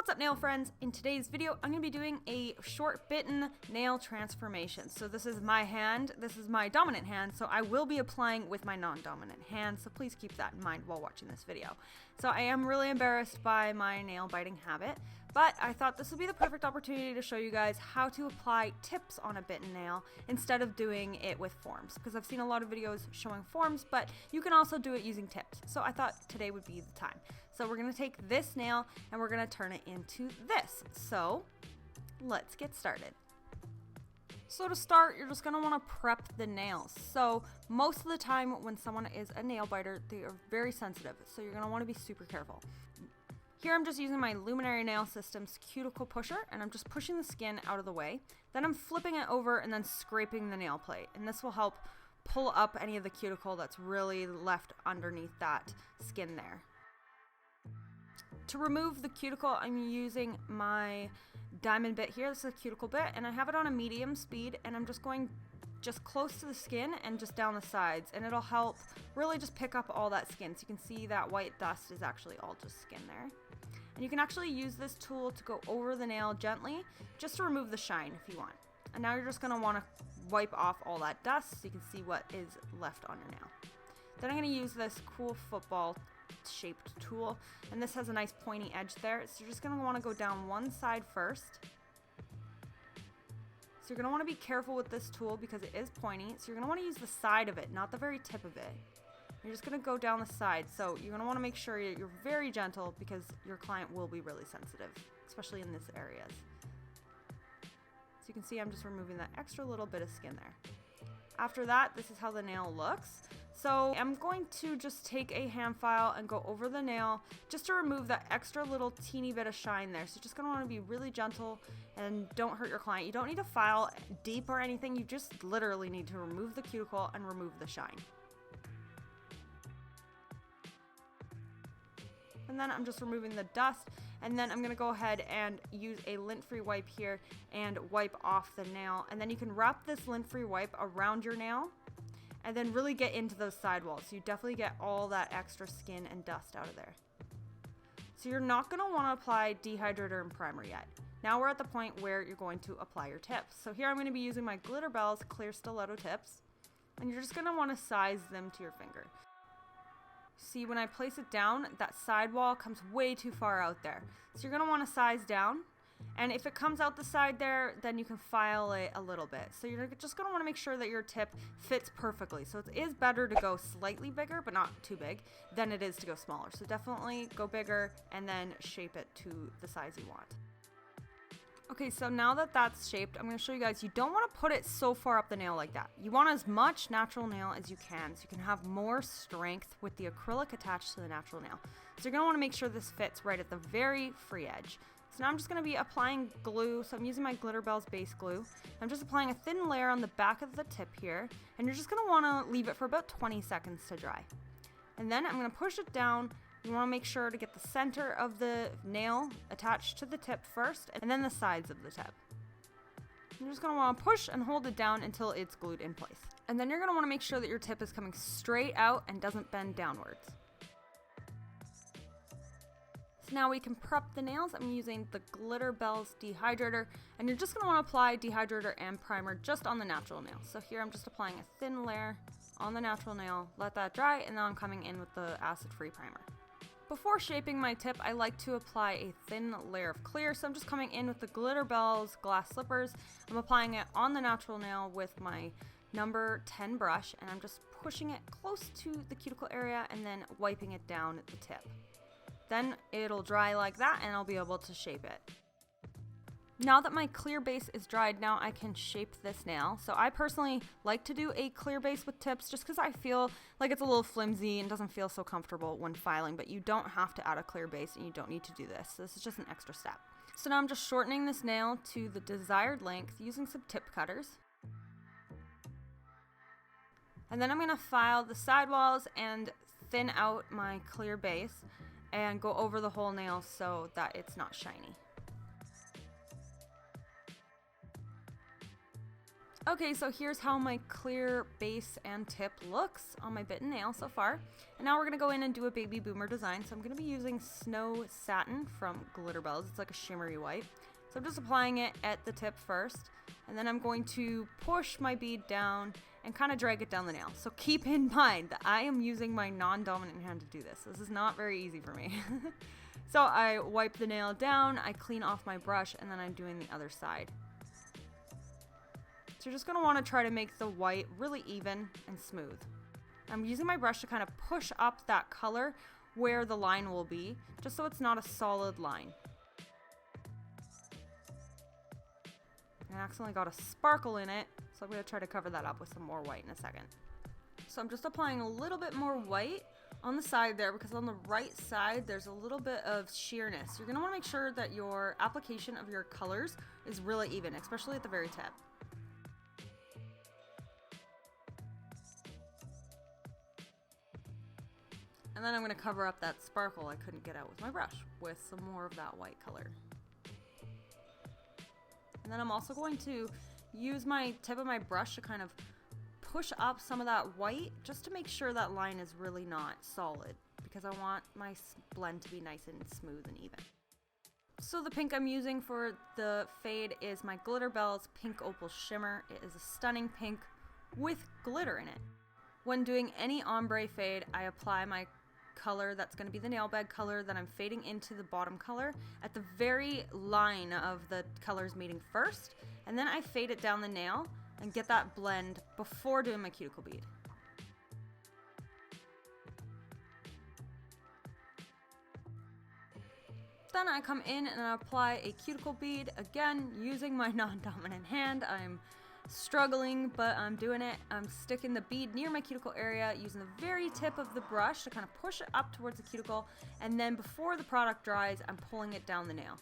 What's up, nail friends? In today's video, I'm going to be doing a short bitten nail transformation. So this is my hand, this is my dominant hand, so I will be applying with my non-dominant hand, so please keep that in mind while watching this video. So I am really embarrassed by my nail biting habit, but I thought this would be the perfect opportunity to show you guys how to apply tips on a bitten nail instead of doing it with forms, because I've seen a lot of videos showing forms, but you can also do it using tips. So I thought today would be the time. So we're going to take this nail and we're going to turn it into this. So let's get started. So to start, you're just going to want to prep the nails. So most of the time when someone is a nail biter, they are very sensitive. So you're going to want to be super careful. Here I'm just using my Luminary Nail System's cuticle pusher, and I'm just pushing the skin out of the way. Then I'm flipping it over and then scraping the nail plate. And this will help pull up any of the cuticle that's really left underneath that skin there. To remove the cuticle, I'm using my diamond bit here. This is a cuticle bit, and I have it on a medium speed, and I'm just going just close to the skin and just down the sides, and it'll help really just pick up all that skin. So you can see that white dust is actually all just skin there. And you can actually use this tool to go over the nail gently, just to remove the shine if you want. And now you're just going to want to wipe off all that dust so you can see what is left on your nail. Then I'm going to use this cool football shaped tool, and this has a nice pointy edge there, so you're just going to want to go down one side first. So you're going to want to be careful with this tool because it is pointy, so you're going to want to use the side of it, not the very tip of it. You're just going to go down the side, so you're going to want to make sure you're very gentle because your client will be really sensitive, especially in this areas. So you can see I'm just removing that extra little bit of skin there. After that, this is how the nail looks. So I'm going to just take a hand file and go over the nail just to remove that extra little teeny bit of shine there. So you're just going to want to be really gentle and don't hurt your client. You don't need to file deep or anything. You just literally need to remove the cuticle and remove the shine. And then I'm just removing the dust, and then I'm going to go ahead and use a lint-free wipe here and wipe off the nail. And then you can wrap this lint-free wipe around your nail and then really get into those sidewalls. So you definitely get all that extra skin and dust out of there. So you're not going to want to apply dehydrator and primer yet. Now we're at the point where you're going to apply your tips. So here I'm going to be using my Glitter Bells Clear Stiletto tips, and you're just going to want to size them to your finger. See, when I place it down, that sidewall comes way too far out there. So you're going to want to size down. And if it comes out the side there, then you can file it a little bit. So you're just going to want to make sure that your tip fits perfectly. So it is better to go slightly bigger, but not too big, than it is to go smaller. So definitely go bigger and then shape it to the size you want. Okay, so now that that's shaped, I'm going to show you guys, you don't want to put it so far up the nail like that. You want as much natural nail as you can so you can have more strength with the acrylic attached to the natural nail. So you're going to want to make sure this fits right at the very free edge. So now I'm just going to be applying glue. So I'm using my Glitter Bells base glue. I'm just applying a thin layer on the back of the tip here, and you're just going to want to leave it for about 20 seconds to dry. And then I'm going to push it down. You want to make sure to get the center of the nail attached to the tip first, and then the sides of the tip. You're just going to want to push and hold it down until it's glued in place. And then you're going to want to make sure that your tip is coming straight out and doesn't bend downwards. So now we can prep the nails. I'm using the Glitter Bells dehydrator, and you're just going to want to apply dehydrator and primer just on the natural nail. So here I'm just applying a thin layer on the natural nail, let that dry, and then I'm coming in with the acid-free primer. Before shaping my tip, I like to apply a thin layer of clear, so I'm just coming in with the Glitter Bells glass slippers. I'm applying it on the natural nail with my number 10 brush, and I'm just pushing it close to the cuticle area and then wiping it down at the tip. Then it'll dry like that, and I'll be able to shape it. Now that my clear base is dried, now I can shape this nail. So I personally like to do a clear base with tips just because I feel like it's a little flimsy and doesn't feel so comfortable when filing, but you don't have to add a clear base and you don't need to do this. So this is just an extra step. So now I'm just shortening this nail to the desired length using some tip cutters. And then I'm going to file the sidewalls and thin out my clear base and go over the whole nail so that it's not shiny. Okay, so here's how my clear base and tip looks on my Bitten nail so far. And now we're going to go in and do a baby boomer design. So I'm going to be using Snow Satin from Glitter Bells. It's like a shimmery white. So I'm just applying it at the tip first. And then I'm going to push my bead down and kind of drag it down the nail. So keep in mind that I am using my non-dominant hand to do this. This is not very easy for me. So I wipe the nail down, I clean off my brush, and then I'm doing the other side. So you're just going to want to try to make the white really even and smooth. I'm using my brush to kind of push up that color where the line will be, just so it's not a solid line. I accidentally got a sparkle in it, so I'm going to try to cover that up with some more white in a second. So I'm just applying a little bit more white on the side there, because on the right side there's a little bit of sheerness. You're going to want to make sure that your application of your colors is really even, especially at the very tip. And then I'm going to cover up that sparkle I couldn't get out with my brush with some more of that white color. And then I'm also going to use my tip of my brush to kind of push up some of that white just to make sure that line is really not solid, because I want my blend to be nice and smooth and even. So the pink I'm using for the fade is my Glitter Bells Pink Opal Shimmer. It is a stunning pink with glitter in it. When doing any ombre fade, I apply my color that's going to be the nail bed color that I'm fading into the bottom color at the very line of the colors meeting first, and then I fade it down the nail and get that blend before doing my cuticle bead. Then I come in and I apply a cuticle bead, again using my non-dominant hand. I'm struggling, but I'm doing it. I'm sticking the bead near my cuticle area using the very tip of the brush to kind of push it up towards the cuticle, and then before the product dries, I'm pulling it down the nail.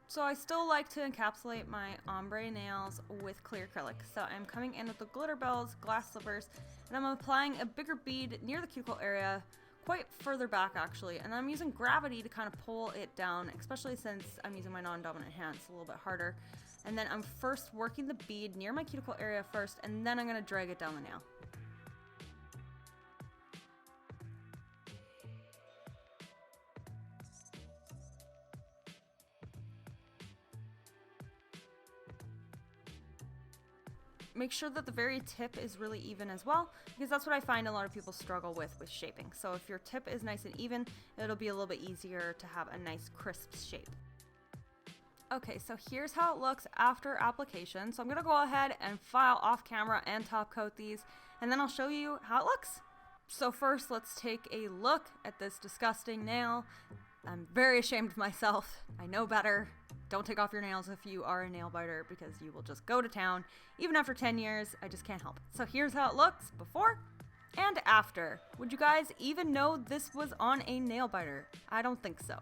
So I still like to encapsulate my ombre nails with clear acrylic. So I'm coming in with the Glitter Bells glass slippers, and I'm applying a bigger bead near the cuticle area, quite further back actually, and I'm using gravity to kind of pull it down, especially since I'm using my non-dominant hand. It's a little bit harder. And then I'm first working the bead near my cuticle area first, and then I'm going to drag it down the nail. Make sure that the very tip is really even as well, because that's what I find a lot of people struggle with shaping. So if your tip is nice and even, it'll be a little bit easier to have a nice crisp shape. Okay, so here's how it looks after application. So I'm gonna go ahead and file off camera and top coat these, and then I'll show you how it looks. So first, let's take a look at this disgusting nail. I'm very ashamed of myself. I know better. Don't take off your nails if you are a nail biter, because you will just go to town. Even after 10 years, I just can't help it. So here's how it looks before and after. Would you guys even know this was on a nail biter? I don't think so.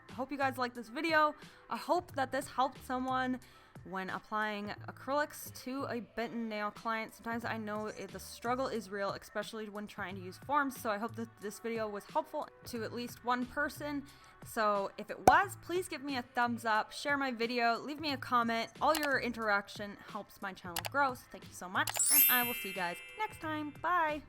I hope you guys liked this video. I hope that this helped someone when applying acrylics to a Bitten nail client. Sometimes I know the struggle is real, especially when trying to use forms. So I hope that this video was helpful to at least one person. So if it was, please give me a thumbs up, share my video, leave me a comment. All your interaction helps my channel grow. So thank you so much, and I will see you guys next time. Bye.